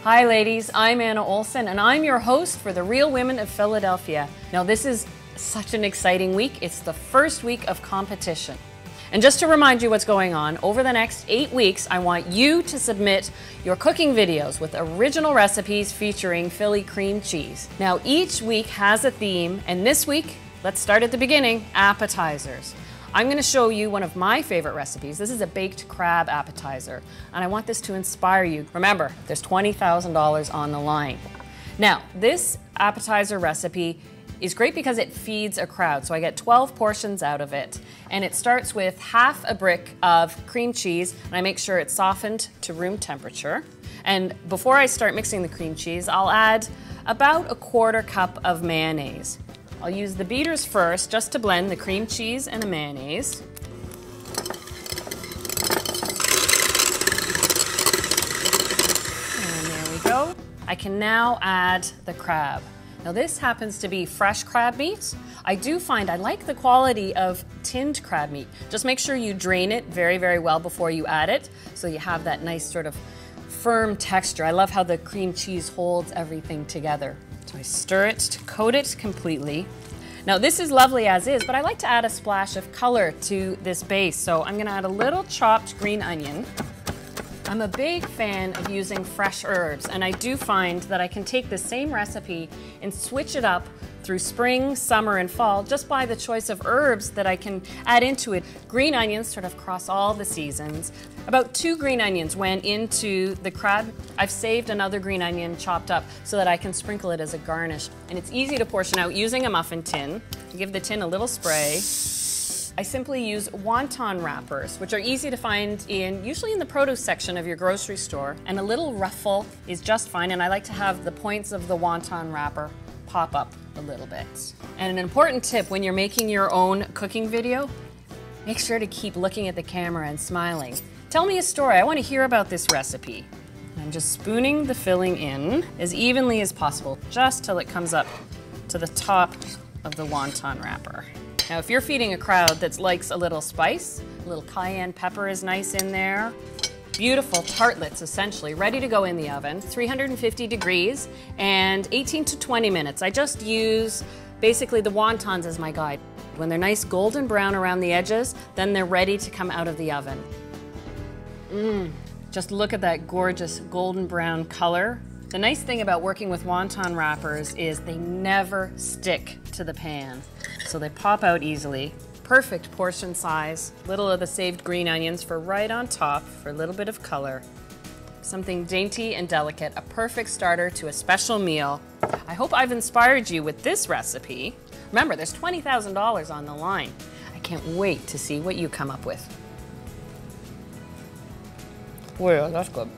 Hi ladies, I'm Anna Olson and I'm your host for the Real Women of Philadelphia. Now this is such an exciting week. It's the first week of competition. And just to remind you what's going on, over the next 8 weeks, I want you to submit your cooking videos with original recipes featuring Philly cream cheese. Now each week has a theme, and this week, let's start at the beginning, appetizers. I'm going to show you one of my favorite recipes. This is a baked crab appetizer, and I want this to inspire you. Remember, there's $20,000 on the line. Now, this appetizer recipe is great because it feeds a crowd, so I get 12 portions out of it. And it starts with half a brick of cream cheese, and I make sure it's softened to room temperature. And before I start mixing the cream cheese, I'll add about a 1/4 cup of mayonnaise. I'll use the beaters first just to blend the cream cheese and the mayonnaise. And there we go. I can now add the crab. Now this happens to be fresh crab meat. I do find I like the quality of tinned crab meat. Just make sure you drain it very, very well before you add it so you have that nice sort of firm texture. I love how the cream cheese holds everything together. So I stir it to coat it completely. Now this is lovely as is, but I like to add a splash of color to this base. So I'm gonna add a little chopped green onion. I'm a big fan of using fresh herbs, and I do find that I can take the same recipe and switch it up through spring, summer, and fall just by the choice of herbs that I can add into it. Green onions sort of cross all the seasons. About 2 green onions went into the crab. I've saved another green onion chopped up so that I can sprinkle it as a garnish. And it's easy to portion out using a muffin tin. Give the tin a little spray. I simply use wonton wrappers, which are easy to find usually in the produce section of your grocery store. And a little ruffle is just fine, and I like to have the points of the wonton wrapper pop up a little bit. And an important tip when you're making your own cooking video, make sure to keep looking at the camera and smiling. Tell me a story. I want to hear about this recipe. I'm just spooning the filling in as evenly as possible, just till it comes up to the top of the wonton wrapper. Now, if you're feeding a crowd that likes a little spice, a little cayenne pepper is nice in there. Beautiful tartlets, essentially, ready to go in the oven, 350 degrees, and 18 to 20 minutes. I just use basically the wontons as my guide. When they're nice golden brown around the edges, then they're ready to come out of the oven. Just look at that gorgeous golden brown color. The nice thing about working with wonton wrappers is they never stick to the pan, so they pop out easily. Perfect portion size. Little of the saved green onions for right on top for a little bit of color. Something dainty and delicate, a perfect starter to a special meal. I hope I've inspired you with this recipe. Remember, there's $20,000 on the line. I can't wait to see what you come up with. Well, that's good.